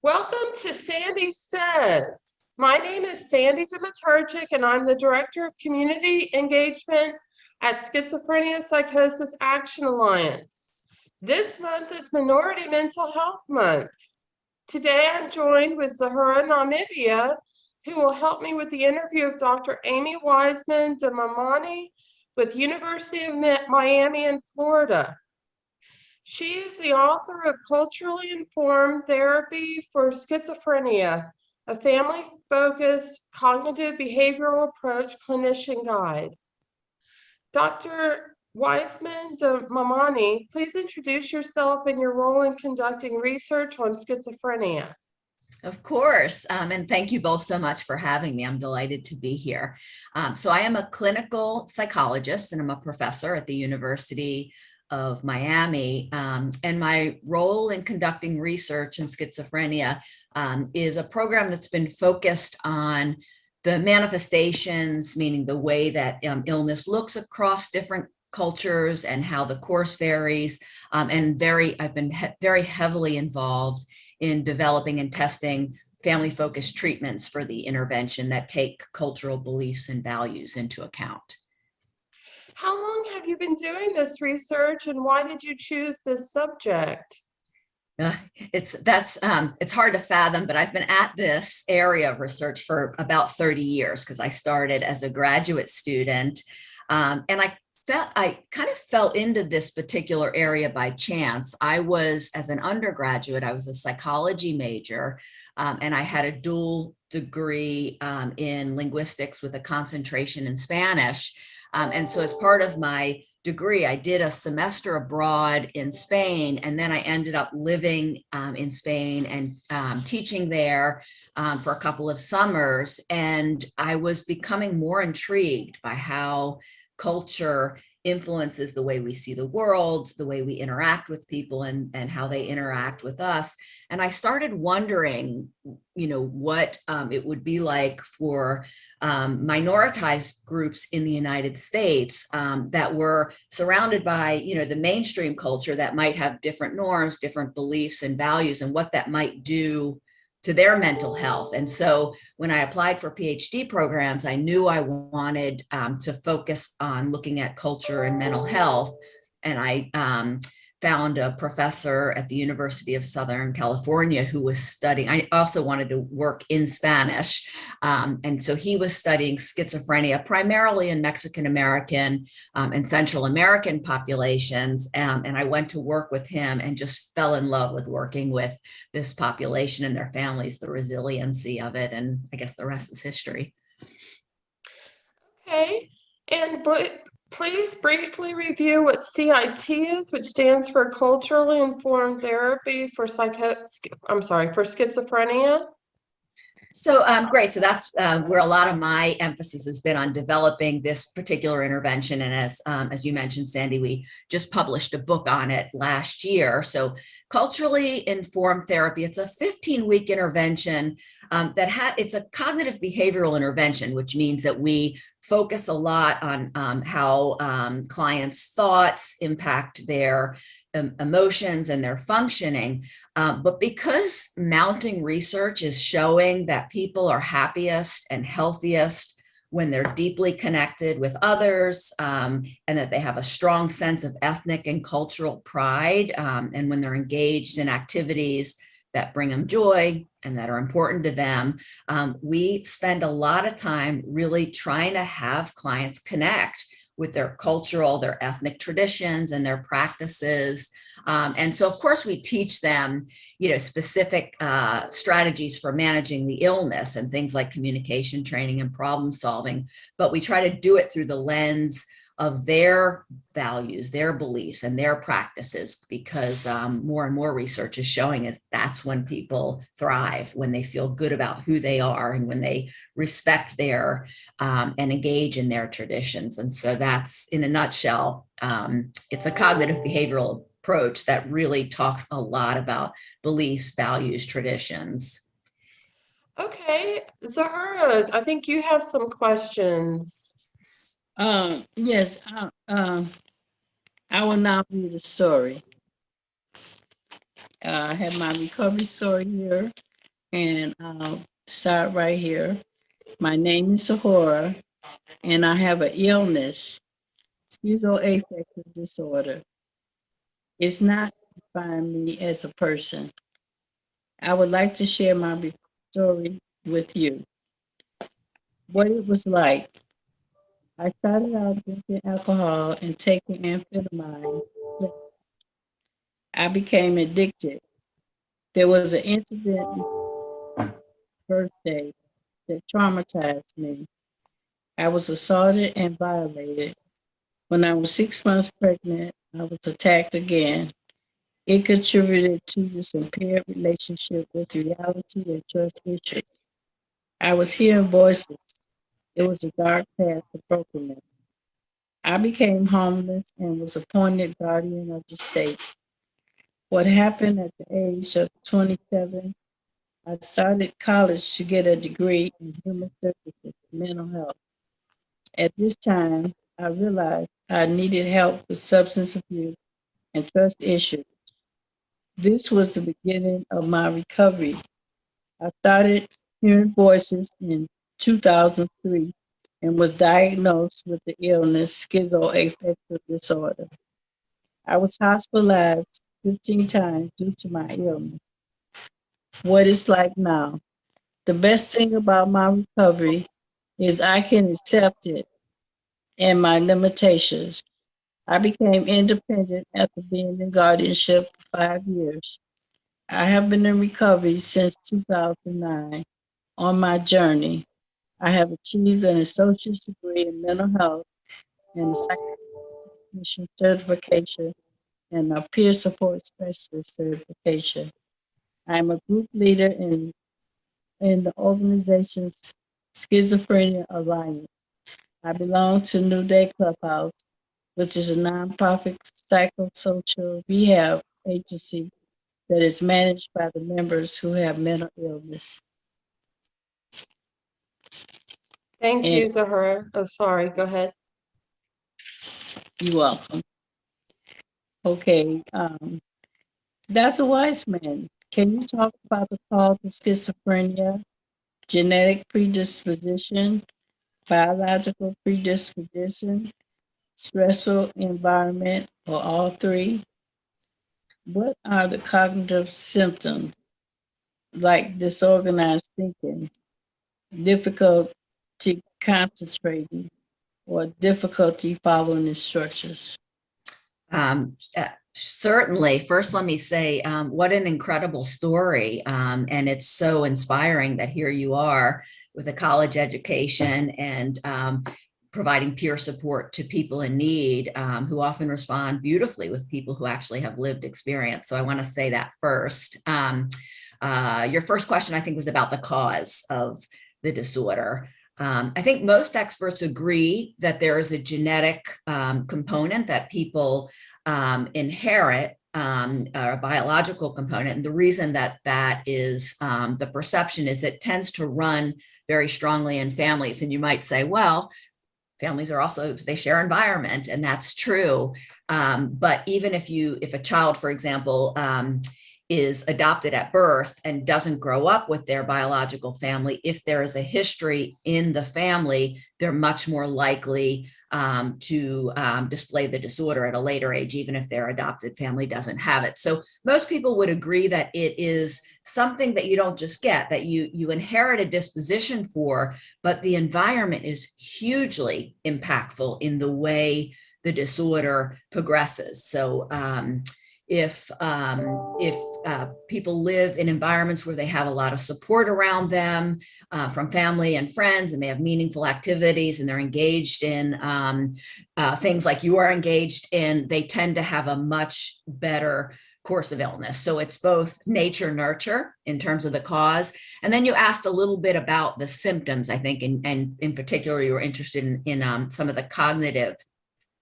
Welcome to Sandy Says. My name is Sandy Dimiterchik, and I'm the Director of Community Engagement at Schizophrenia Psychosis Action Alliance. This month is Minority Mental Health Month. Today I'm joined with Zuhura Namibia, who will help me with the interview of Dr. Amy Weisman de Mamani with University of Miami in Florida. She is the author of Culturally Informed Therapy for Schizophrenia, a family-focused cognitive behavioral approach clinician guide. Dr. Weisman de Mamani, please introduce yourself and your role in conducting research on schizophrenia. Of course, and thank you both so much for having me. I'm delighted to be here. So I am a clinical psychologist and I'm a professor at the University of Miami, and my role in conducting research in schizophrenia is a program that's been focused on the manifestations, meaning the way that illness looks across different cultures and how the course varies, and I've been very heavily involved in developing and testing family-focused treatments for the intervention that take cultural beliefs and values into account. How long have you been doing this research, and why did you choose this subject? It's hard to fathom, but I've been at this area of research for about 30 years because I started as a graduate student, and I kind of fell into this particular area by chance. As an undergraduate, I was a psychology major, and I had a dual degree in linguistics with a concentration in Spanish. And so as part of my degree, I did a semester abroad in Spain, and then I ended up living in Spain and teaching there for a couple of summers. And I was becoming more intrigued by how culture influences the way we see the world, the way we interact with people, and how they interact with us. And I started wondering, what it would be like for minoritized groups in the United States that were surrounded by, the mainstream culture that might have different norms, different beliefs and values, and what that might do to their mental health. And so when I applied for PhD programs, I knew I wanted to focus on looking at culture and mental health. And I found a professor at the University of Southern California who was studying. I also wanted to work in Spanish. And so he was studying schizophrenia primarily in Mexican American and Central American populations. And I went to work with him and just fell in love with working with this population and their families, the resiliency of it. And I guess the rest is history. Okay, and please briefly review what CIT is, which stands for Culturally Informed Therapy for schizophrenia. So great. So that's where a lot of my emphasis has been on developing this particular intervention. And as you mentioned, Sandy, we just published a book on it last year. So culturally informed therapy, it's a 15-week intervention it's a cognitive behavioral intervention, which means that we focus a lot on how clients' thoughts impact their emotions and their functioning. But because mounting research is showing that people are happiest and healthiest when they're deeply connected with others, and that they have a strong sense of ethnic and cultural pride, and when they're engaged in activities that bring them joy and that are important to them, we spend a lot of time really trying to have clients connect with their cultural, their ethnic traditions and their practices. And so, of course, we teach them, specific strategies for managing the illness and things like communication training and problem solving, but we try to do it through the lens of their values, their beliefs, and their practices, because more and more research is showing us that's when people thrive, when they feel good about who they are and when they respect their and engage in their traditions. And so that's, in a nutshell, it's a cognitive behavioral approach that really talks a lot about beliefs, values, traditions. Okay, Zahara, I think you have some questions. Yes, I will now read the story. I have my recovery story here. and I'll start right here. My name is Zuhura, and I have an illness, schizoaffective disorder. It's not define me as a person. I would like to share my story with you. What it was like. I started out drinking alcohol and taking amphetamine. I became addicted. There was an incident on my birthday that traumatized me. I was assaulted and violated. When I was 6 months pregnant, I was attacked again. It contributed to this impaired relationship with reality and trust issues. I was hearing voices. It was a dark path to brokenness. I became homeless and was appointed guardian of the state. What happened at the age of 27, I started college to get a degree in human services and mental health. At this time, I realized I needed help with substance abuse and trust issues. This was the beginning of my recovery. I started hearing voices in 2003 and was diagnosed with the illness schizoaffective disorder. I was hospitalized 15 times due to my illness. What it's like now. The best thing about my recovery is I can accept it and my limitations. I became independent after being in guardianship for 5 years. I have been in recovery since 2009. On my journey, I have achieved an associate's degree in mental health and a psychiatrician certification and a peer support specialist certification. I am a group leader in the organization's Schizophrenia Alliance. I belong to New Day Clubhouse, which is a nonprofit psychosocial rehab agency that is managed by the members who have mental illness. Thank And you, Zahura. Oh, sorry, go ahead. you're welcome. Okay, Dr. Weisman, can you talk about the cause of schizophrenia, genetic predisposition, biological predisposition, stressful environment, or all three? What are the cognitive symptoms like disorganized thinking, difficulty concentrating, or difficulty following instructions? Certainly. First, let me say what an incredible story. And it's so inspiring that here you are with a college education and providing peer support to people in need who often respond beautifully with people who actually have lived experience. So I want to say that first. Your first question, I think, was about the cause of the disorder. I think most experts agree that there is a genetic component that people inherit, a biological component. And the reason that that is the perception is it tends to run very strongly in families. And you might say, well, families are also, they share environment, and that's true. But even if a child, for example, is adopted at birth and doesn't grow up with their biological family, if there is a history in the family, they're much more likely to display the disorder at a later age, even if their adopted family doesn't have it. So most people would agree that it is something that you don't just get, that you inherit a disposition for, but the environment is hugely impactful in the way the disorder progresses. So if people live in environments where they have a lot of support around them from family and friends, and they have meaningful activities, and they're engaged in things like you are engaged in, they tend to have a much better course of illness. So it's both nature nurture in terms of the cause. And then you asked a little bit about the symptoms, I think, and in particular, you were interested in some of the cognitive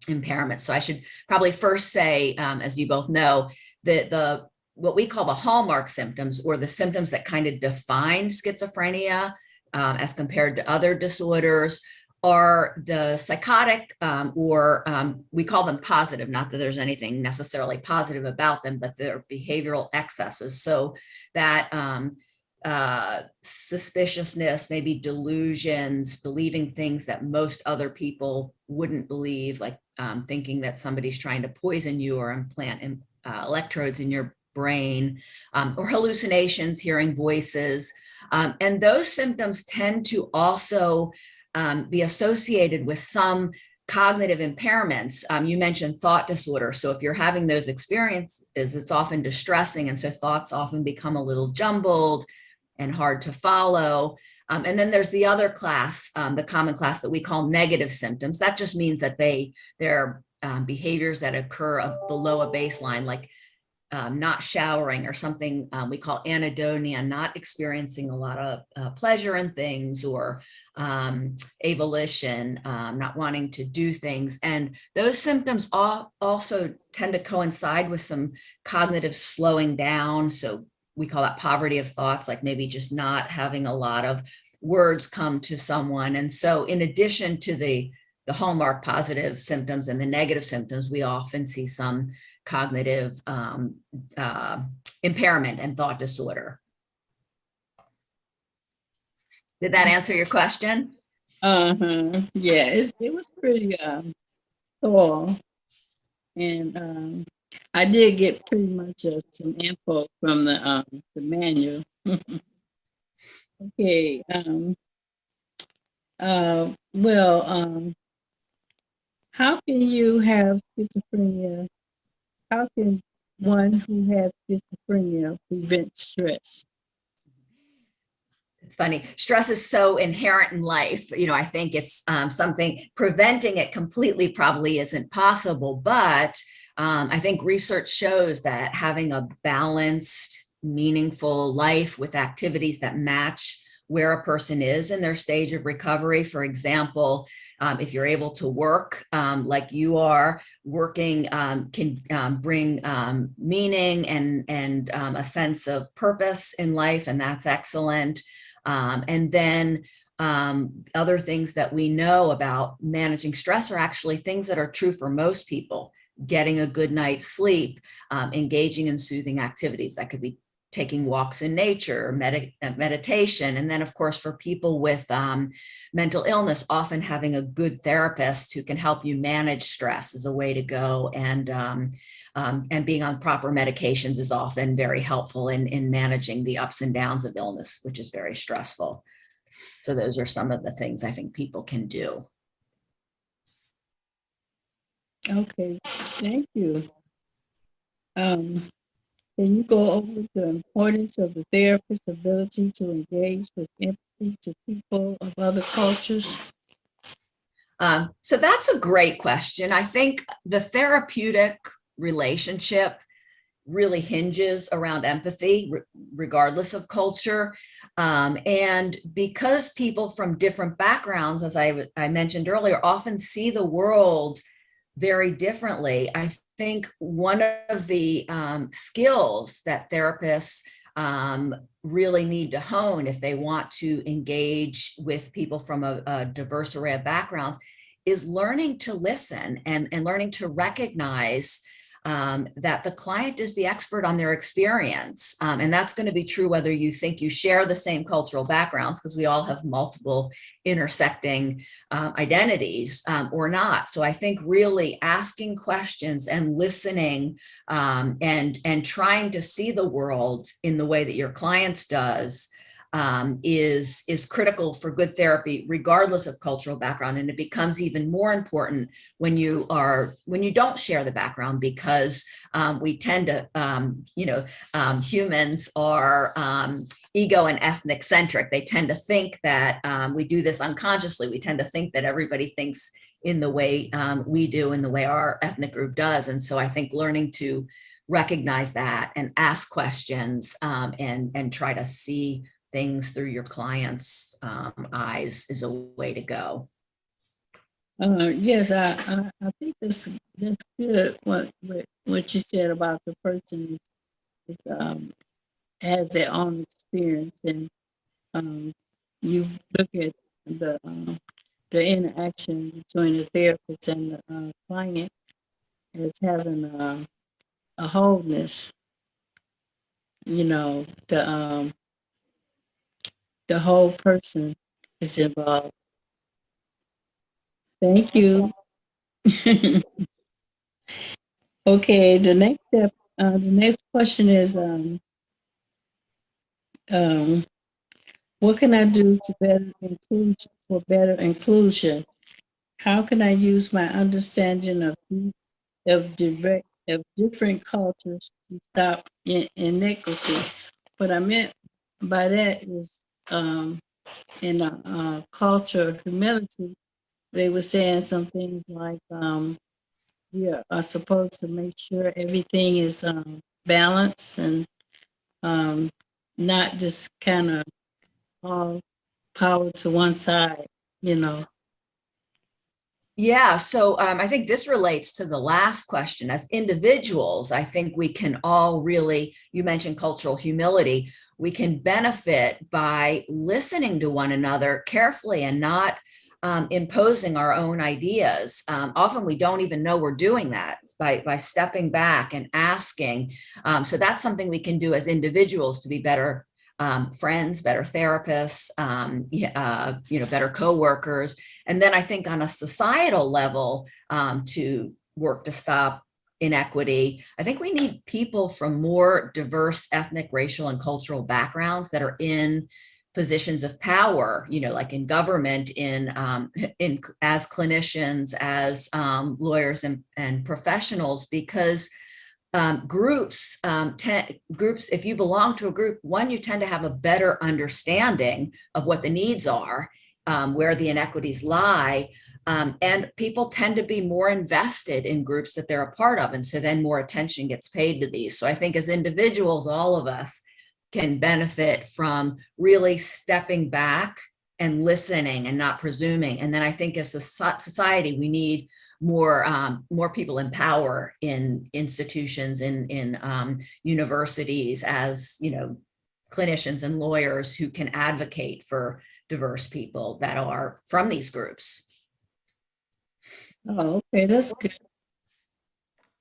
impairment. So I should probably first say, as you both know, the what we call the hallmark symptoms, or the symptoms that kind of define schizophrenia as compared to other disorders, are the psychotic, or we call them positive, not that there's anything necessarily positive about them, but they're behavioral excesses. So that suspiciousness, maybe delusions, believing things that most other people wouldn't believe, like thinking that somebody's trying to poison you or implant electrodes in your brain, or hallucinations, hearing voices. And those symptoms tend to also be associated with some cognitive impairments. You mentioned thought disorder. So if you're having those experiences, it's often distressing. And so thoughts often become a little jumbled and hard to follow. And then there's the other class, the common class that we call negative symptoms. That just means that they're behaviors that occur below a baseline, like not showering, or something we call anhedonia, not experiencing a lot of pleasure in things, or avolition, not wanting to do things. And those symptoms also tend to coincide with some cognitive slowing down. So we call that poverty of thoughts, like maybe just not having a lot of words come to someone. And so in addition to the hallmark positive symptoms and the negative symptoms, we often see some cognitive impairment and thought disorder. Did that answer your question? Yeah, it was pretty thorough, and I did get pretty much some info from the manual. Okay. Well, how can you have schizophrenia? How can one who has schizophrenia prevent stress? It's funny. Stress is so inherent in life. I think it's something, preventing it completely probably isn't possible, but I think research shows that having a balanced, meaningful life with activities that match where a person is in their stage of recovery. For example, if you're able to work like you are, working can bring meaning and a sense of purpose in life, and that's excellent. And then other things that we know about managing stress are actually things that are true for most people. Getting a good night's sleep, engaging in soothing activities. That could be taking walks in nature, meditation. And then of course, for people with mental illness, often having a good therapist who can help you manage stress is a way to go. And being on proper medications is often very helpful in managing the ups and downs of illness, which is very stressful. So those are some of the things I think people can do. Okay, thank you. Can you go over the importance of the therapist's ability to engage with empathy to people of other cultures? So that's a great question. I think the therapeutic relationship really hinges around empathy, regardless of culture. And because people from different backgrounds, as I mentioned earlier, often see the world very differently, I think one of the skills that therapists really need to hone if they want to engage with people from a diverse array of backgrounds is learning to listen and learning to recognize that the client is the expert on their experience. And that's going to be true whether you think you share the same cultural backgrounds, because we all have multiple intersecting identities, or not. So I think really asking questions and listening and trying to see the world in the way that your clients does is critical for good therapy, regardless of cultural background. And it becomes even more important when you don't share the background, because we tend to, humans are ego and ethnic centric. They tend to think that we do this unconsciously. We tend to think that everybody thinks in the way we do, in the way our ethnic group does. And so I think learning to recognize that and ask questions and try to see things through your client's eyes is a way to go. Yes, I think that's good. What you said about the person is has their own experience, and you look at the interaction between the therapist and the client as having a wholeness. The the whole person is involved. Thank you. Okay, the next step, the next question is, um, what can I do to better include for better inclusion? How can I use my understanding of different cultures to stop inequity? What I meant by that is, in a culture of humility, they were saying some things like, we are supposed to make sure everything is balanced and um, not just kind of all power to one side, you know. Yeah, so I think this relates to the last question. As individuals, I think we can all really, you mentioned cultural humility, we can benefit by listening to one another carefully and not imposing our own ideas. Often we don't even know we're doing that by stepping back and asking. So that's something we can do as individuals to be better friends, better therapists, better coworkers. And then I think on a societal level, to work to stop inequity, I think we need people from more diverse ethnic, racial, and cultural backgrounds that are in positions of power, like in government, in as clinicians, as lawyers and professionals, because groups, if you belong to a group, one, you tend to have a better understanding of what the needs are, where the inequities lie, and people tend to be more invested in groups that they're a part of, and so then more attention gets paid to these. So I think as individuals, all of us can benefit from really stepping back and listening and not presuming. And then I think as a society, we need more people in power in institutions, in universities, as clinicians and lawyers who can advocate for diverse people that are from these groups. Oh, okay, that's good.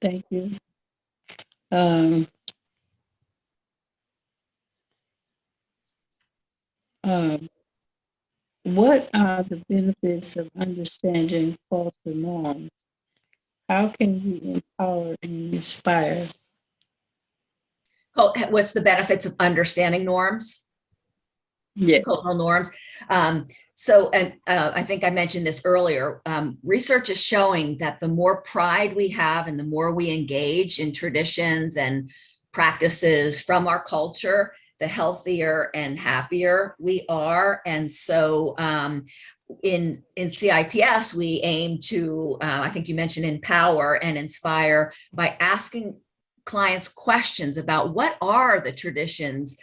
Thank you. Um, um, what are the benefits of understanding cultural norms? How can we empower and inspire? What's the benefits of understanding norms? Yeah. Cultural norms. And I think I mentioned this earlier, research is showing that the more pride we have and the more we engage in traditions and practices from our culture, the healthier and happier we are. And so in CITS, we aim to, I think you mentioned, empower and inspire by asking clients questions about what are the traditions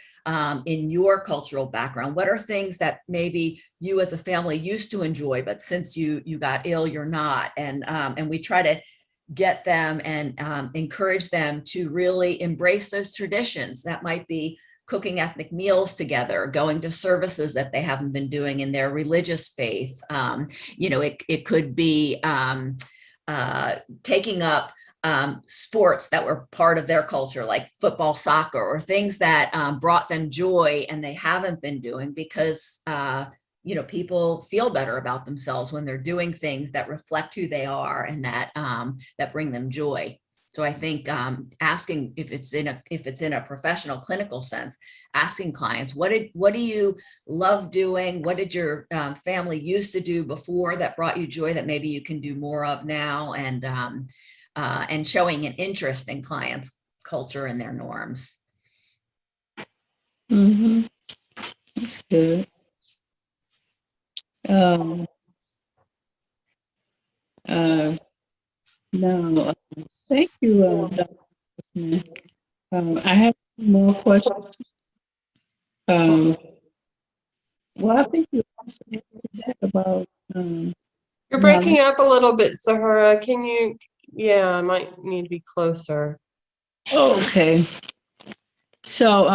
in your cultural background. What are things that maybe you as a family used to enjoy, but since you got ill, you're not? And we try to get them and encourage them to really embrace those traditions. That might be cooking ethnic meals together, going to services that they haven't been doing in their religious faith. It could be taking up sports that were part of their culture, like football, soccer, or things that brought them joy and they haven't been doing, because people feel better about themselves when they're doing things that reflect who they are and that bring them joy. So I think asking, if it's in a professional clinical sense, asking clients, what do you love doing? What did your family used to do before that brought you joy that maybe you can do more of now? And showing an interest in clients' culture and their norms. Mm-hmm. That's good. Now, thank you, Dr. Smith. I have more questions. Well, I think you also answered that about You're knowledge. breaking up a little bit, Zuhura. Yeah, I might need to be closer. Oh, okay. So,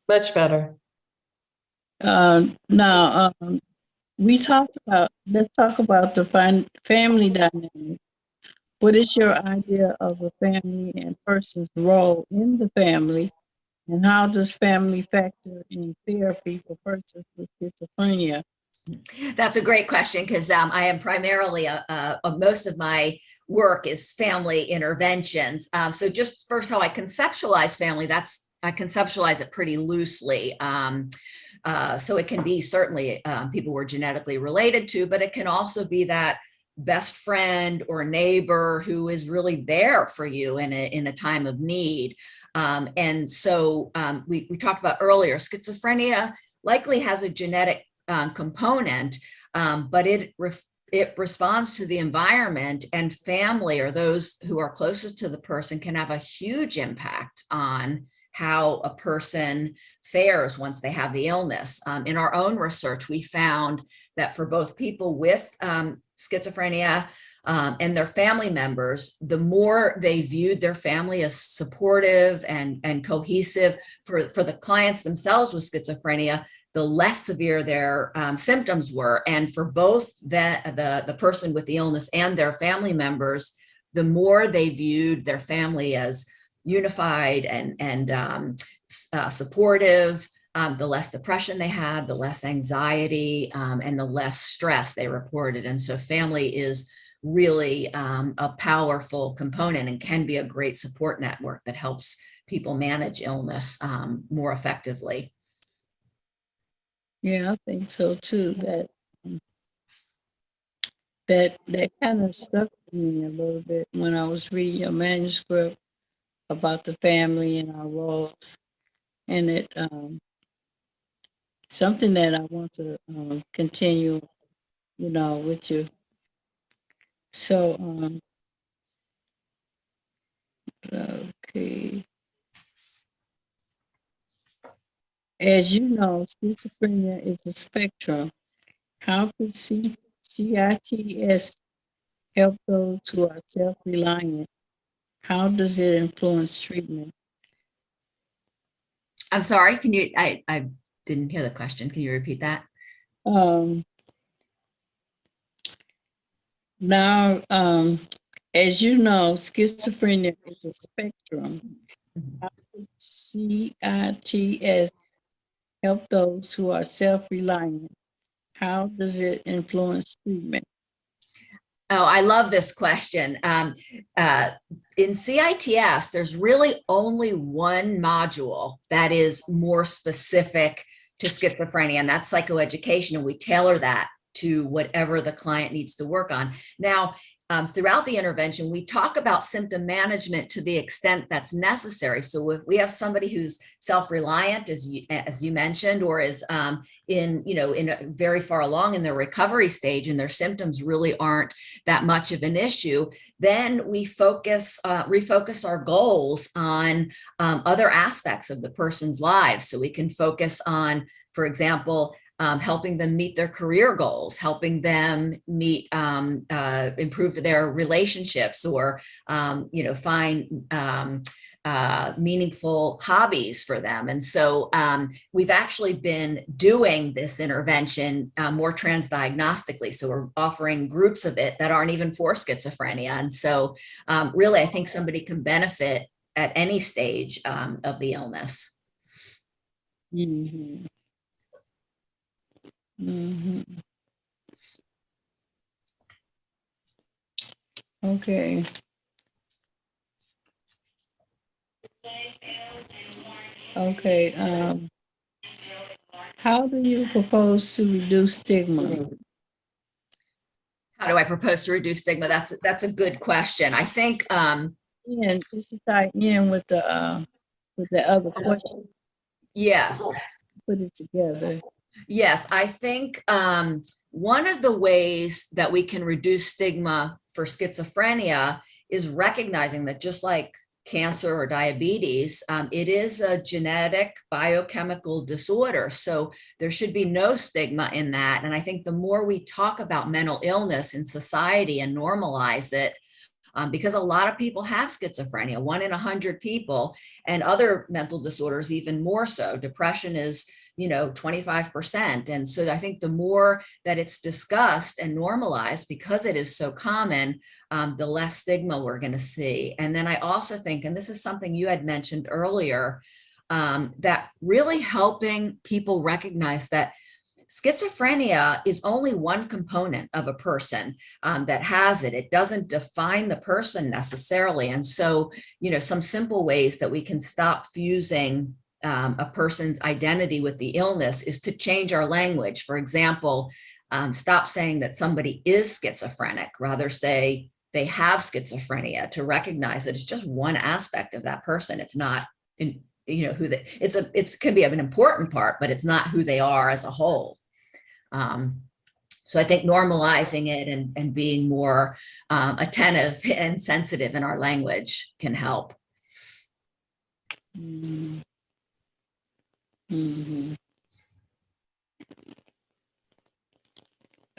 Much better. now, let's talk about the family dynamic. What is your idea of a family and person's role in the family? And how does family factor in therapy for persons with schizophrenia? That's a great question, because I am primarily most of my work is family interventions. So just first, how I conceptualize family, I conceptualize it pretty loosely. So it can be certainly people we're genetically related to, but it can also be that best friend or neighbor who is really there for you in a time of need. And so we talked about earlier, schizophrenia likely has a genetic component, but it responds to the environment, and family, or those who are closest to the person, can have a huge impact on how a person fares once they have the illness. In our own research, we found that for both people with schizophrenia and their family members, the more they viewed their family as supportive and cohesive, for the clients themselves with schizophrenia, the less severe their symptoms were. And for both the person with the illness and their family members, the more they viewed their family as unified and supportive, the less depression they had, the less anxiety, and the less stress they reported. And so family is really a powerful component and can be a great support network that helps people manage illness more effectively. Yeah, I think so too. That kind of stuck to me a little bit when I was reading your manuscript about the family and our roles, and it something that I want to continue, with you. So, okay, as you know, schizophrenia is a spectrum. How could CITS help those who are self-reliant? How does it influence treatment? I'm sorry, can you, I didn't hear the question. Can you repeat that? Now, as you know, schizophrenia is a spectrum. How could CITS help those who are self-reliant? How does it influence treatment? Oh, I love this question. In CITS, there's really only one module that is more specific to schizophrenia, and that's psychoeducation, and we tailor that to whatever the client needs to work on. Now, throughout the intervention, we talk about symptom management to the extent that's necessary. So if we have somebody who's self-reliant, as you mentioned, or is in a very far along in their recovery stage, and their symptoms really aren't that much of an issue, then we refocus our goals on other aspects of the person's lives. So we can focus on, for example, helping them meet their career goals, helping them improve their relationships, or find meaningful hobbies for them. And so we've actually been doing this intervention more transdiagnostically. So we're offering groups of it that aren't even for schizophrenia. And so really, I think somebody can benefit at any stage of the illness. Mm-hmm. Mm-hmm. Okay. Okay. How do you propose to reduce stigma? How do I propose to reduce stigma? That's a good question. I think And this is tie in with the other question. yes. Put it together. Yes, I think one of the ways that we can reduce stigma for schizophrenia is recognizing that, just like cancer or diabetes, it is a genetic biochemical disorder. So there should be no stigma in that. And I think the more we talk about mental illness in society and normalize it, because a lot of people have schizophrenia, 1 in 100 people, and other mental disorders even more so. Depression is 25%. And so I think the more that it's discussed and normalized, because it is so common, the less stigma we're going to see. And then I also think, and this is something you had mentioned earlier, that really helping people recognize that schizophrenia is only one component of a person that has it. It doesn't define the person necessarily. And so, some simple ways that we can stop fusing a person's identity with the illness is to change our language. For example, stop saying that somebody is schizophrenic, rather say they have schizophrenia, to recognize that it's just one aspect of that person. It's not who they, it can be of an important part, but it's not who they are as a whole. So I think normalizing it and being more attentive and sensitive in our language can help. Mm-hmm.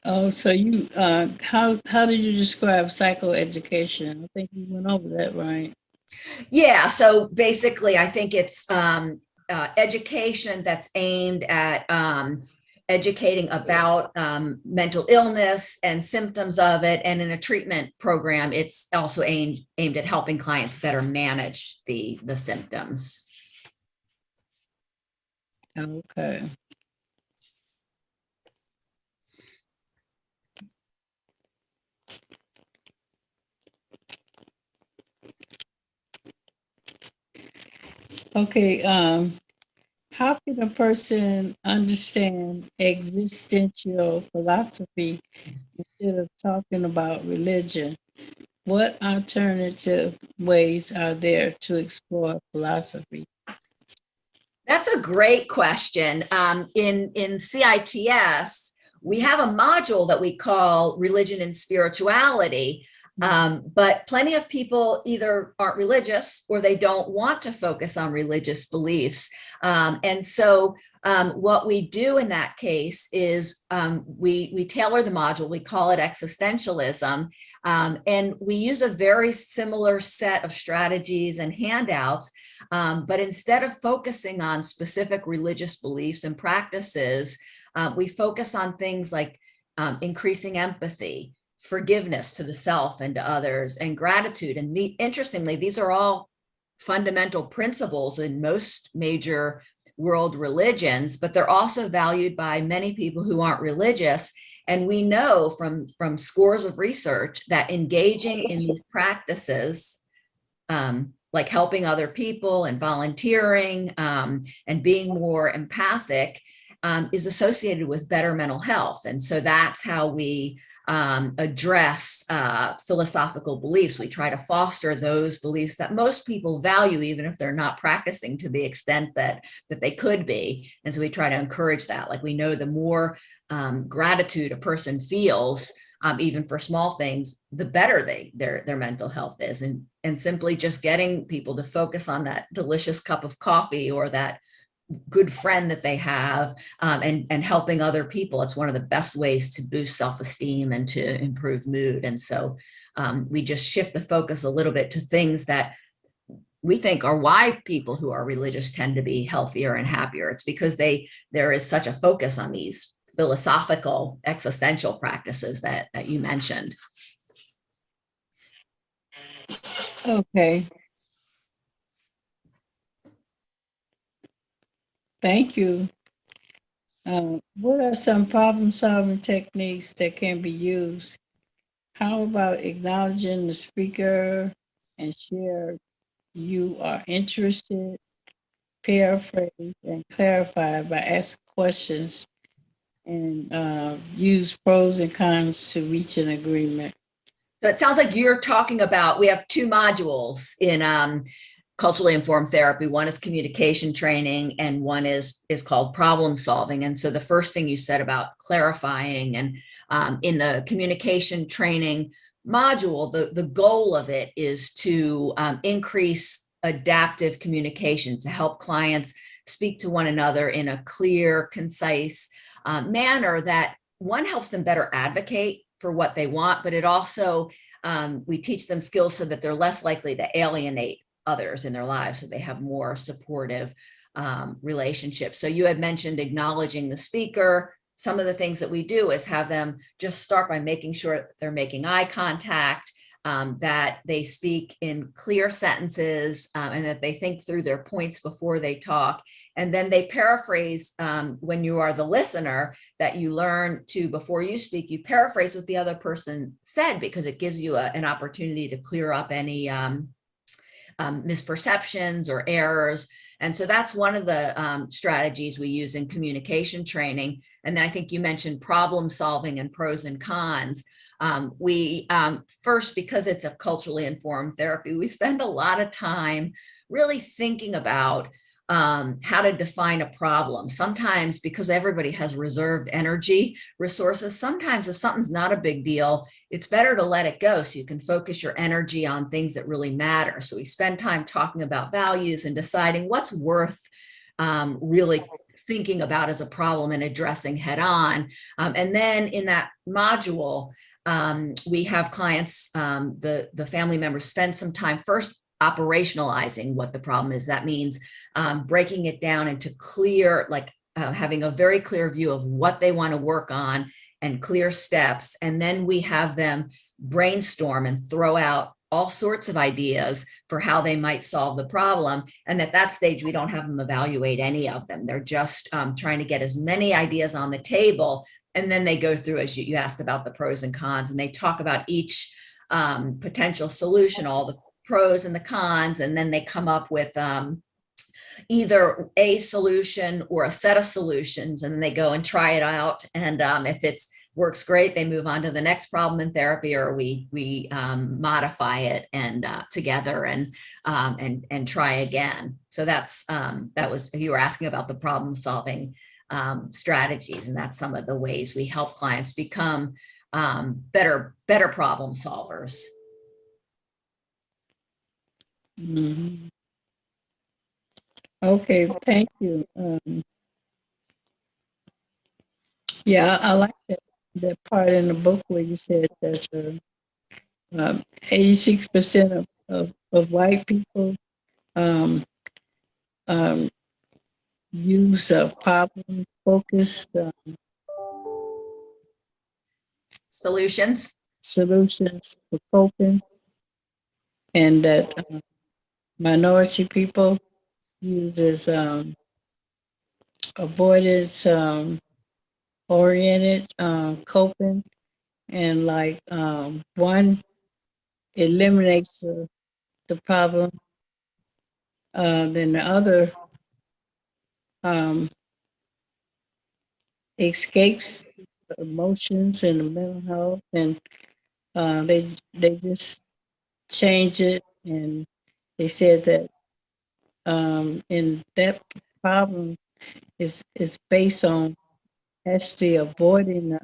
Oh, so you how did you describe psychoeducation? I think you went over that, right? Yeah, so basically I think it's education that's aimed at educating about mental illness and symptoms of it. And in a treatment program, it's also aimed at helping clients better manage the symptoms. Okay. Okay, how can a person understand existential philosophy instead of talking about religion? What alternative ways are there to explore philosophy? That's a great question. In CITS, we have a module that we call Religion and Spirituality, but plenty of people either aren't religious or they don't want to focus on religious beliefs. And so what we do in that case is we tailor the module, we call it existentialism, and we use a very similar set of strategies and handouts, but instead of focusing on specific religious beliefs and practices, we focus on things like increasing empathy, forgiveness to the self and to others, and gratitude. And interestingly, these are all fundamental principles in most major world religions, but they're also valued by many people who aren't religious. And we know from scores of research that engaging in these practices, like helping other people and volunteering and being more empathic, is associated with better mental health. And so that's how we address philosophical beliefs. We try to foster those beliefs that most people value, even if they're not practicing to the extent that they could be. And so we try to encourage that. Like, we know the more gratitude a person feels, even for small things, the better their mental health is. And simply just getting people to focus on that delicious cup of coffee or that good friend that they have, and helping other people. It's one of the best ways to boost self-esteem and to improve mood. And so we just shift the focus a little bit to things that we think are why people who are religious tend to be healthier and happier. It's because there is such a focus on these philosophical existential practices that you mentioned. Okay. Thank you. What are some problem-solving techniques that can be used? How about acknowledging the speaker and share you are interested, paraphrase and clarify by asking questions, and use pros and cons to reach an agreement? So it sounds like you're talking about, we have two modules in culturally informed therapy. One is communication training and one is called problem solving. And so the first thing you said about clarifying, and in the communication training module, the goal of it is to increase adaptive communication, to help clients speak to one another in a clear, concise manner that, one, helps them better advocate for what they want, but it also, we teach them skills so that they're less likely to alienate others in their lives, so they have more supportive relationships. So you had mentioned acknowledging the speaker. Some of the things that we do is have them just start by making sure they're making eye contact, that they speak in clear sentences, and that they think through their points before they talk. And then they paraphrase when you are the listener, that you learn to, before you speak, you paraphrase what the other person said, because it gives you an opportunity to clear up any misperceptions or errors. And so that's one of the strategies we use in communication training. And then I think you mentioned problem solving and pros and cons. We first, because it's a culturally informed therapy, we spend a lot of time really thinking about how to define a problem. Sometimes, because everybody has reserved energy resources, sometimes if something's not a big deal, it's better to let it go so you can focus your energy on things that really matter. So we spend time talking about values and deciding what's worth really thinking about as a problem and addressing head on. And then in that module, we have clients, the family members spend some time first operationalizing what the problem is. That means breaking it down into clear, having a very clear view of what they want to work on and clear steps. And then we have them brainstorm and throw out all sorts of ideas for how they might solve the problem. And at that stage, we don't have them evaluate any of them. They're just trying to get as many ideas on the table. And then they go through, as you asked about the pros and cons, and they talk about each potential solution, all the pros and the cons, and then they come up with either a solution or a set of solutions, and then they go and try it out. And if it works great, they move on to the next problem in therapy, or we modify it and together and try again. So that was, you were asking about the problem solving strategies, and that's some of the ways we help clients become better problem solvers. Mhm. Okay, thank you. Yeah, I like that part in the book where you said that 86% of white people um, use problem-focused Solutions. solutions for coping, and that minority people uses avoidance oriented coping, and one eliminates the problem, then the other um, escapes the emotions and the mental health, and they just change it. And they said that in that problem is based on actually avoiding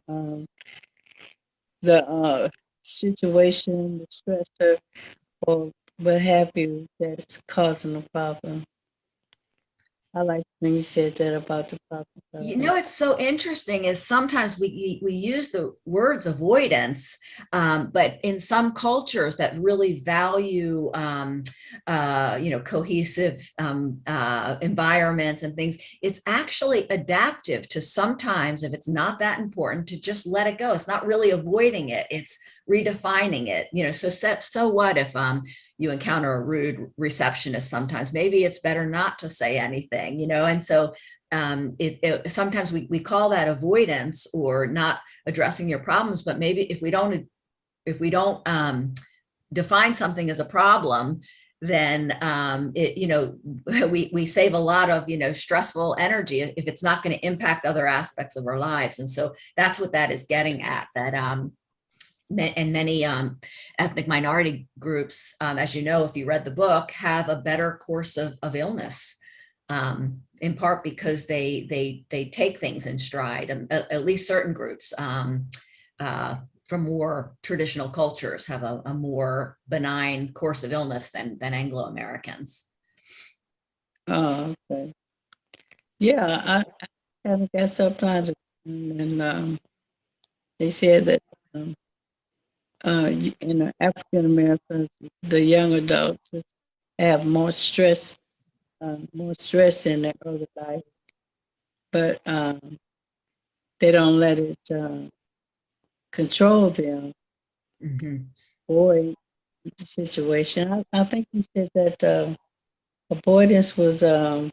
the situation, the stressor, or what have you that's causing the problem. I like when you said that about the problem You solving. know, it's so interesting is sometimes we use the words avoidance, but in some cultures that really value, cohesive environments and things, it's actually adaptive to sometimes, if it's not that important, to just let it go. It's not really avoiding it, it's redefining it. So what if you encounter a rude receptionist sometimes? Maybe it's better not to say anything, and so sometimes we call that avoidance or not addressing your problems, but maybe if we don't define something as a problem, then we save a lot of stressful energy if it's not going to impact other aspects of our lives. And so that's what that is getting at, that and many ethnic minority groups, as you know, if you read the book, have a better course of illness, in part because they take things in stride. At least certain groups from more traditional cultures have a more benign course of illness than Anglo-Americans. Oh, okay. Yeah, I have got sometimes, and they said that in the African Americans, the young adults have more stress in their early life, but they don't let it control them, Mm-hmm. or the situation. I think you said that avoidance was um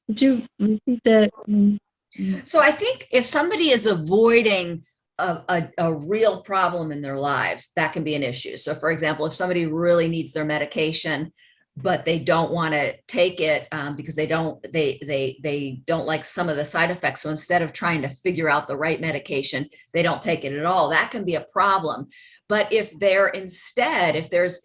could you repeat that? So I think if somebody is avoiding a real problem in their lives, that can be an issue. So for example, if somebody really needs their medication, but they don't want to take it because they don't like some of the side effects. So instead of trying to figure out the right medication, they don't take it at all. That can be a problem. But if they're instead, if there's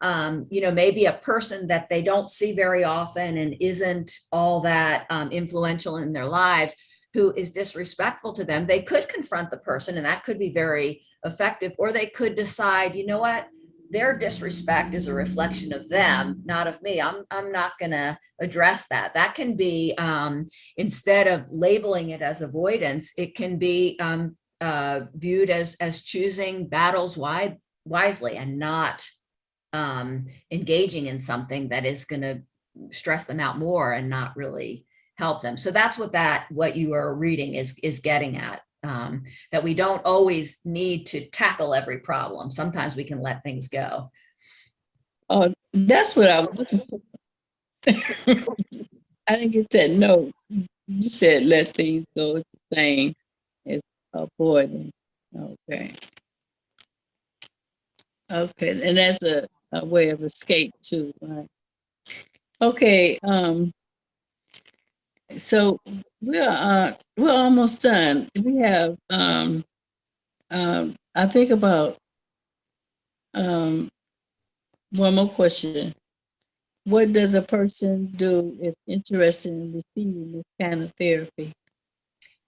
maybe a person that they don't see very often and isn't all that influential in their lives, who is disrespectful to them, they could confront the person, and that could be very effective. Or they could decide, you know what, their disrespect is a reflection of them, not of me. I'm not going to address that. That can be, instead of labeling it as avoidance, it can be viewed as choosing battles wisely and not engaging in something that is going to stress them out more and not really help them. So that's what you are reading is getting at, that we don't always need to tackle every problem. Sometimes we can let things go. Oh, that's what I was looking for. I didn't get that note. You said let things go. It's the same as avoiding. Okay. Okay, and that's a way of escape too, right? Okay, so we're almost done. We have I think about one more question. What does a person do if interested in receiving this kind of therapy?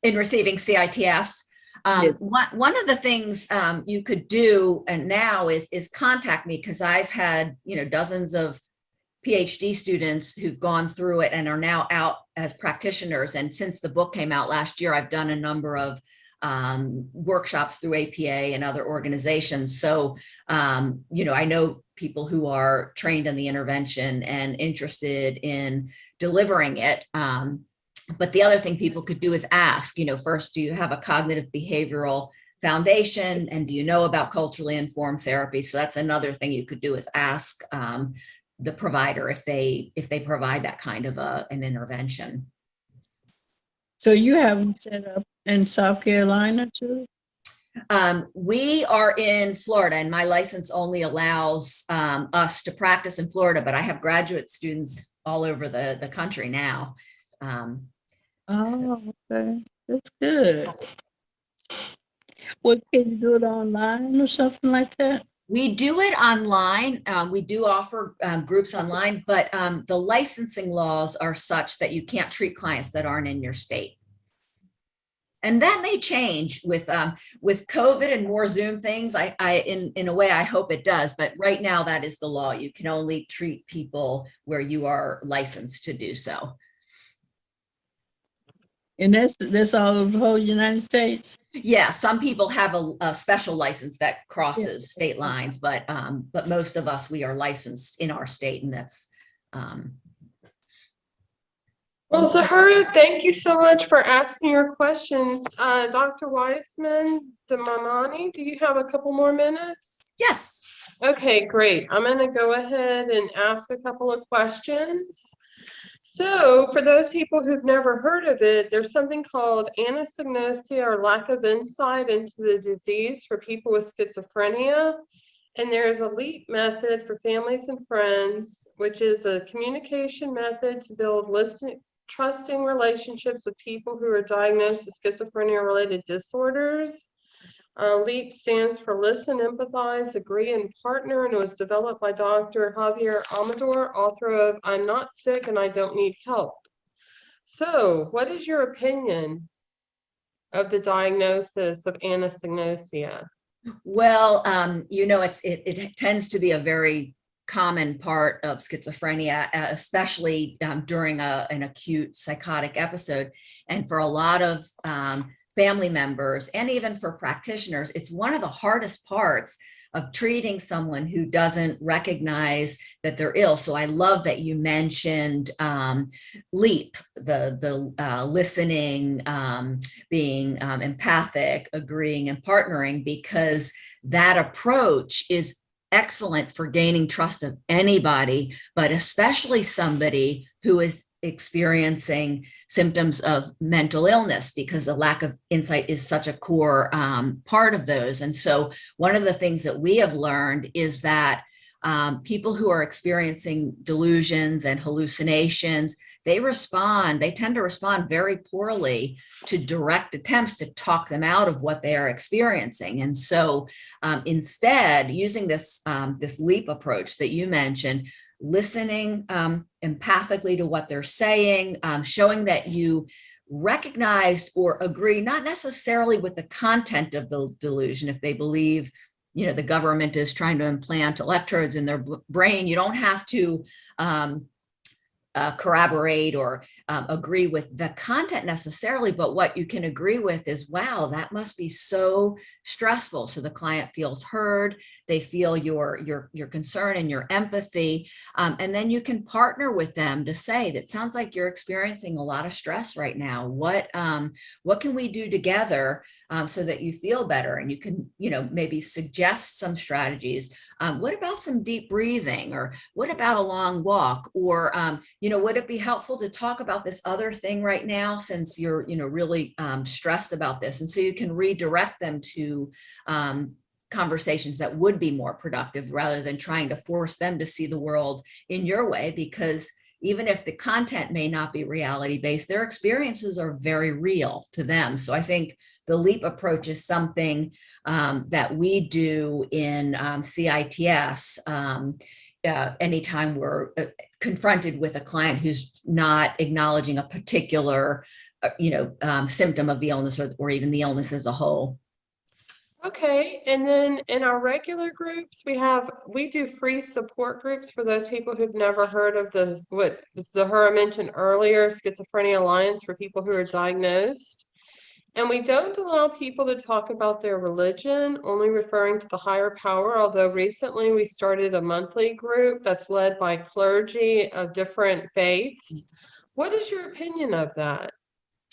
In receiving CITS, Yes. one of the things you could do and now is contact me, because I've had dozens of PhD students who've gone through it and are now out as practitioners. And since the book came out last year, I've done a number of workshops through APA and other organizations. So, I know people who are trained in the intervention and interested in delivering it. But the other thing people could do is ask, first, do you have a cognitive behavioral foundation? And do you know about culturally informed therapy? So that's another thing you could do, is ask the provider if they provide that kind of an intervention. So you have them set up in South Carolina too? We are in Florida, and my license only allows us to practice in Florida, but I have graduate students all over the country now. Oh, okay. That's good. Well, can you do it online or something like that? We do it online. We do offer groups online, but the licensing laws are such that you can't treat clients that aren't in your state. And that may change with COVID and more Zoom things. In a way, I hope it does. But right now, that is the law. You can only treat people where you are licensed to do so. And that's all over the whole United States? Yeah, some people have a special license that crosses state lines, but most of us, we are licensed in our state, and that's. Well, Zuhura, thank you so much for asking your questions. Dr. Weisman de Mamani, do you have a couple more minutes? Yes. Okay, great. I'm going to go ahead and ask a couple of questions. So for those people who've never heard of it, there's something called anosognosia, or lack of insight into the disease, for people with schizophrenia. And there's a LEAP method for families and friends, which is a communication method to build trusting relationships with people who are diagnosed with schizophrenia-related disorders. LEAP stands for Listen, Empathize, Agree, and Partner, and it was developed by Dr. Javier Amador, author of I'm Not Sick and I Don't Need Help. So what is your opinion of the diagnosis of anosognosia? Well, it tends to be a very common part of schizophrenia, especially during an acute psychotic episode. And for a lot of family members and even for practitioners, it's one of the hardest parts of treating someone who doesn't recognize that they're ill. So I love that you mentioned LEAP, the listening, being empathic, agreeing, and partnering, because that approach is excellent for gaining trust of anybody, but especially somebody who is experiencing symptoms of mental illness, because a lack of insight is such a core part of those. And so one of the things that we have learned is that people who are experiencing delusions and hallucinations, they tend to respond very poorly to direct attempts to talk them out of what they are experiencing. And so instead, using this LEAP approach that you mentioned, listening empathically to what they're saying, showing that you recognized or agree, not necessarily with the content of the delusion. If they believe, the government is trying to implant electrodes in their brain, you don't have to corroborate or agree with the content necessarily, but what you can agree with is, wow, that must be so stressful. So the client feels heard, they feel your concern and your empathy, and then you can partner with them to say, that sounds like you're experiencing a lot of stress right now. What can we do together so that you feel better? And you can, maybe suggest some strategies. What about some deep breathing? Or what about a long walk? Or, would it be helpful to talk about this other thing right now, since you're, really stressed about this? And so you can redirect them to conversations that would be more productive, rather than trying to force them to see the world in your way, because even if the content may not be reality-based, their experiences are very real to them. So I think the LEAP approach is something that we do in CITS anytime we're confronted with a client who's not acknowledging a particular, symptom of the illness, or even the illness as a whole. Okay, and then in our regular groups, we do free support groups for those people who've never heard of what Zuhura mentioned earlier, Schizophrenia Alliance, for people who are diagnosed. And we don't allow people to talk about their religion, only referring to the higher power, although recently we started a monthly group that's led by clergy of different faiths. What is your opinion of that?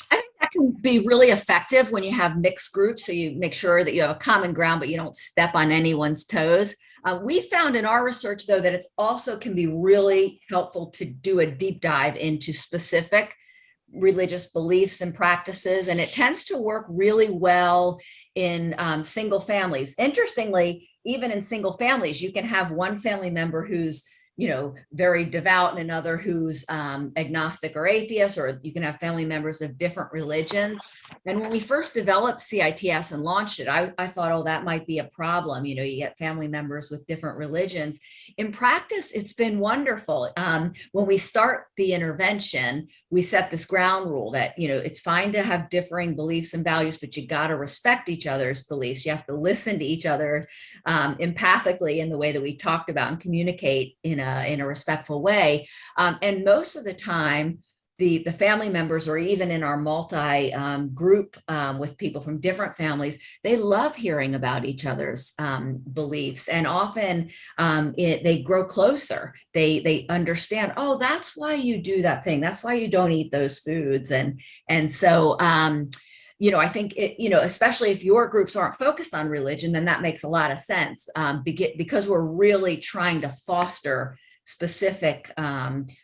I think that can be really effective when you have mixed groups, so you make sure that you have a common ground, but you don't step on anyone's toes. We found in our research, though, that it's also can be really helpful to do a deep dive into specific religious beliefs and practices, and it tends to work really well in single families. Interestingly, even in single families, you can have one family member who's very devout and another who's agnostic or atheist, or you can have family members of different religions. And when we first developed CITS and launched it, I thought, oh, that might be a problem. You get family members with different religions. In practice, it's been wonderful. When we start the intervention, we set this ground rule that, it's fine to have differing beliefs and values, but you got to respect each other's beliefs. You have to listen to each other empathically in the way that we talked about, and communicate in a respectful way. And most of the time, the family members, or even in our multi group with people from different families, they love hearing about each other's beliefs, and often they grow closer. They understand, oh, that's why you do that thing. That's why you don't eat those foods. And so I think especially if your groups aren't focused on religion, then that makes a lot of sense, because we're really trying to foster specific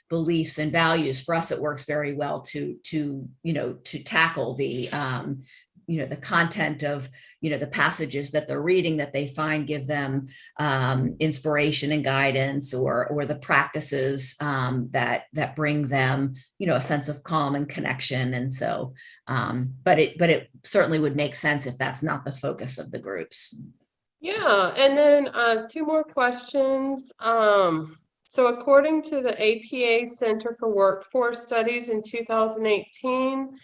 beliefs and values. For us, it works very well to tackle the content of the passages that they're reading, that they find give them inspiration and guidance, or the practices that bring them a sense of calm and connection. And so but it certainly would make sense if that's not the focus of the groups. Yeah, and then two more questions. So according to the APA Center for Workforce Studies in 2018,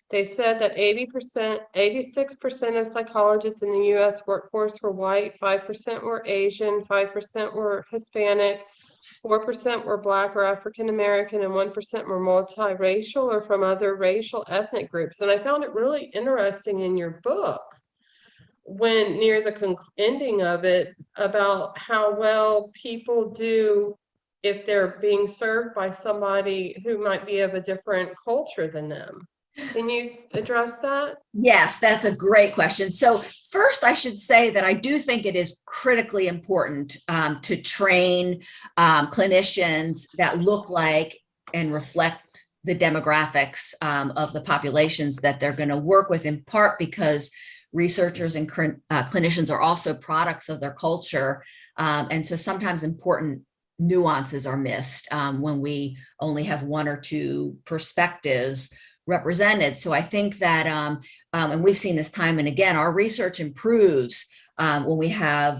they said that 86% of psychologists in the US workforce were white, 5% were Asian, 5% were Hispanic, 4% were Black or African American, and 1% were multiracial or from other racial ethnic groups. And I found it really interesting in your book, when near the ending of it, about how well people do if they're being served by somebody who might be of a different culture than them. Can you address that? Yes, that's a great question. So first, I should say that I do think it is critically important to train clinicians that look like and reflect the demographics of the populations that they're going to work with, in part because researchers and clinicians are also products of their culture. And so sometimes important nuances are missed when we only have one or two perspectives represented. So I think that, and we've seen this time and again, our research improves when we have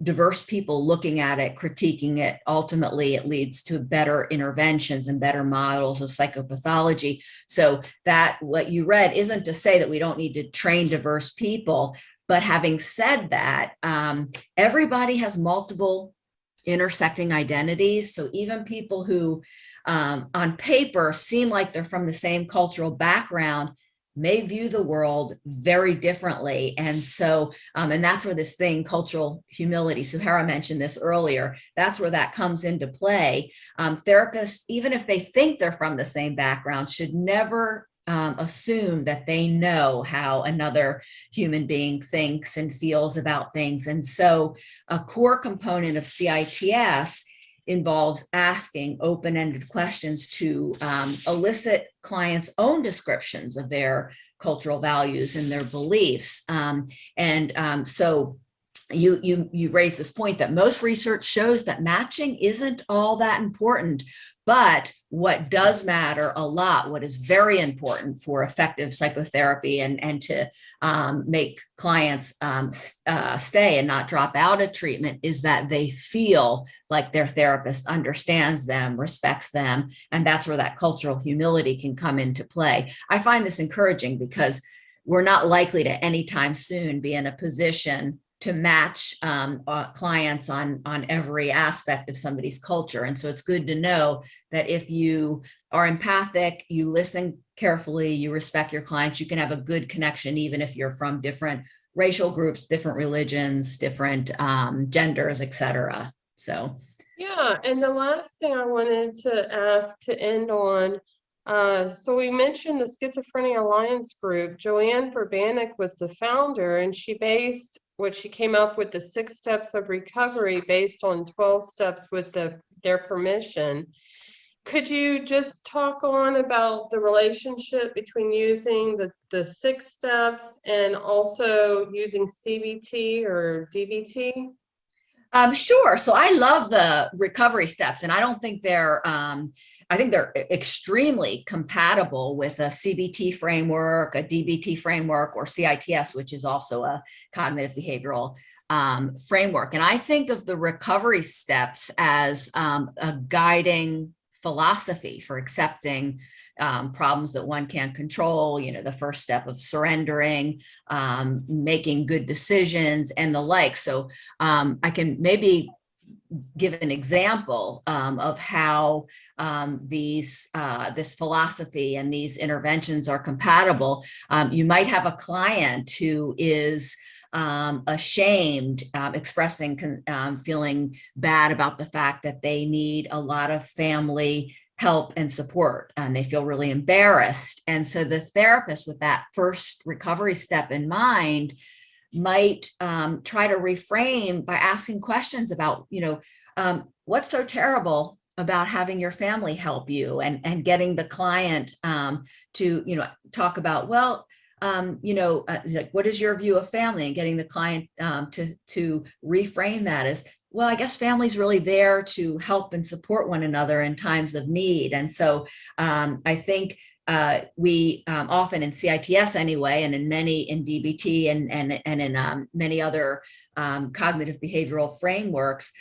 diverse people looking at it, critiquing it. Ultimately, it leads to better interventions and better models of psychopathology. So that what you read isn't to say that we don't need to train diverse people, but having said that, everybody has multiple intersecting identities. So even people who on paper seem like they're from the same cultural background may view the world very differently. And so, and that's where this thing, cultural humility, Zuhura mentioned this earlier, that's where that comes into play. Therapists, even if they think they're from the same background, should never assume that they know how another human being thinks and feels about things. And so a core component of CITS involves asking open-ended questions to elicit clients' own descriptions of their cultural values and their beliefs. So you raise this point that most research shows that matching isn't all that important. But what does matter a lot, what is very important for effective psychotherapy and to make clients stay and not drop out of treatment, is that they feel like their therapist understands them, respects them, and that's where that cultural humility can come into play. I find this encouraging because we're not likely to anytime soon be in a position to match clients on every aspect of somebody's culture. And so it's good to know that if you are empathic, you listen carefully, you respect your clients, you can have a good connection, even if you're from different racial groups, different religions, different genders, et cetera. So. Yeah, and the last thing I wanted to ask to end on, so we mentioned the Schizophrenia Alliance group. Joanne Verbanek was the founder, and she based what she came up with the 6 steps of recovery based on 12 steps with their permission. Could you just talk on about the relationship between using the 6 steps and also using CBT or DBT? Sure. So I love the recovery steps, and I don't think I think they're extremely compatible with a CBT framework, a DBT framework, or CITS, which is also a cognitive behavioral framework. And I think of the recovery steps as a guiding philosophy for accepting problems that one can't control, the first step of surrendering, making good decisions, and the like. So I can maybe give an example of how this philosophy and these interventions are compatible. You might have a client who is ashamed, expressing, feeling bad about the fact that they need a lot of family help and support, and they feel really embarrassed. And so the therapist, with that first recovery step in mind, might try to reframe by asking questions about, what's so terrible about having your family help you, and getting the client to, talk about, well, like, what is your view of family, and getting the client to reframe that as, well, I guess family's really there to help and support one another in times of need. And so I think we often in CITS anyway, and in DBT and in many other cognitive behavioral frameworks,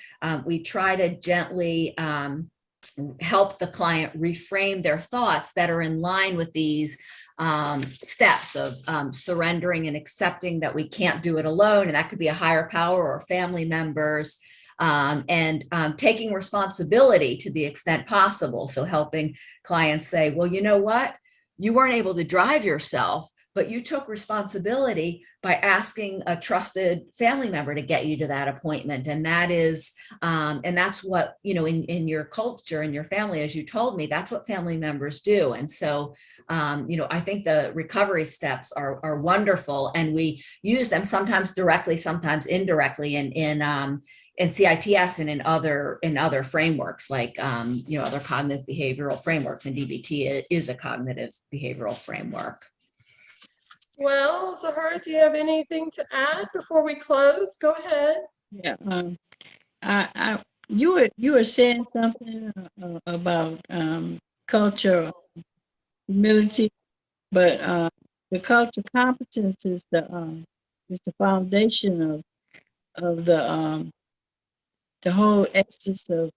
we try to gently help the client reframe their thoughts that are in line with these steps of surrendering and accepting that we can't do it alone. And that could be a higher power or family members. and taking responsibility to the extent possible. So helping clients say, well, you know what? You weren't able to drive yourself, but you took responsibility by asking a trusted family member to get you to that appointment. And that is, and that's what, you know, in your culture, in your family, as you told me, that's what family members do. And so, you know, I think the recovery steps are wonderful, and we use them sometimes directly, sometimes indirectly in CITS and in other frameworks, like you know, other cognitive behavioral frameworks, and DBT is a cognitive behavioral framework. Well, Zuhura, do you have anything to add before we close? Go ahead. Yeah. You were saying something about culture, humility, but the culture competence is the foundation of the whole essence of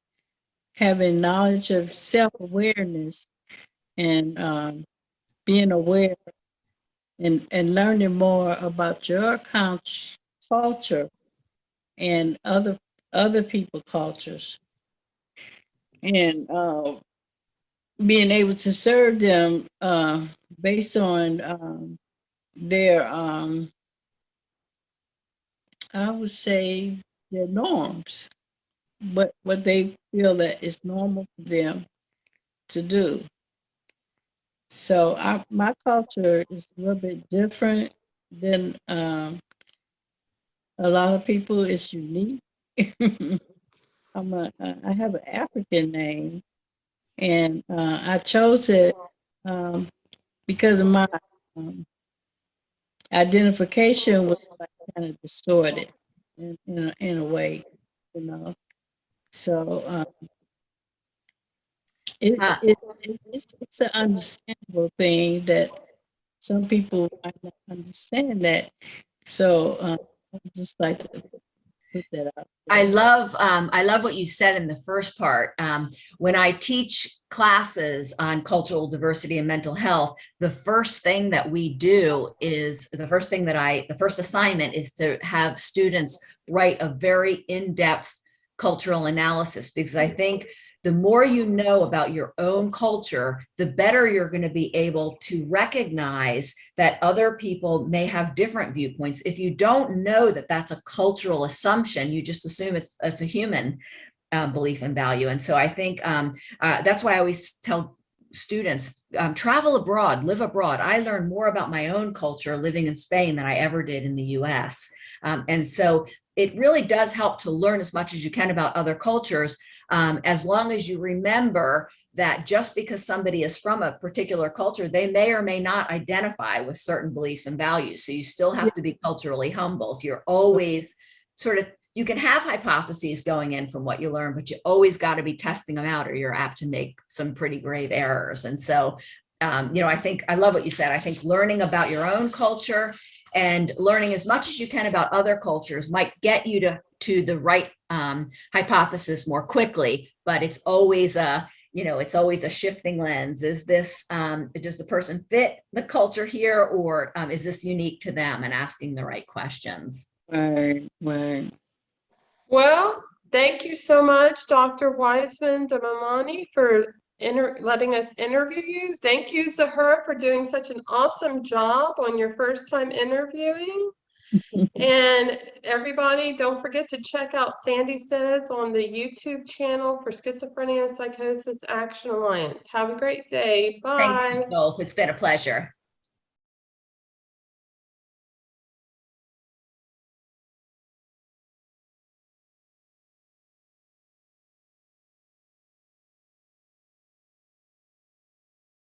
having knowledge of self-awareness and being aware and learning more about your culture and other people cultures, and being able to serve them based on their I would say their norms, what they feel that is normal for them to do. So my culture is a little bit different than a lot of people. It's unique. I have an African name, and I chose it um, because of my um, identification was like kind of distorted in a way, you know. So Uh, it's an understandable thing that some people might not understand that. So I would just like to put that out there. I love what you said in the first part. When I teach classes on cultural diversity and mental health, the first thing that we do is the first assignment is to have students write a very in-depth cultural analysis, because I think the more you know about your own culture, the better you're going to be able to recognize that other people may have different viewpoints. If you don't know that that's a cultural assumption, you just assume it's a human belief and value. And so I think that's why I always tell students, travel abroad, live abroad. I learned more about my own culture living in Spain than I ever did in the US. And so it really does help to learn as much as you can about other cultures, as long as you remember that just because somebody is from a particular culture, they may or may not identify with certain beliefs and values. So you still have to be culturally humble. So you're always sort of, you can have hypotheses going in from what you learn, but you always got to be testing them out, or you're apt to make some pretty grave errors. And so, you know, I think I love what you said. I think learning about your own culture and learning as much as you can about other cultures might get you to the right hypothesis more quickly, but it's always a, you know, it's always a shifting lens. Is this, does the person fit the culture here, or is this unique to them, and asking the right questions. Right. Well, thank you so much, Dr. Weisman de Mamani, for letting us interview you. Thank you, Zuhura, for doing such an awesome job on your first time interviewing. And everybody, don't forget to check out Sandy Says on the YouTube channel for Schizophrenia and Psychosis Action Alliance. Have a great day. Thank Bye. you both. It's been a pleasure.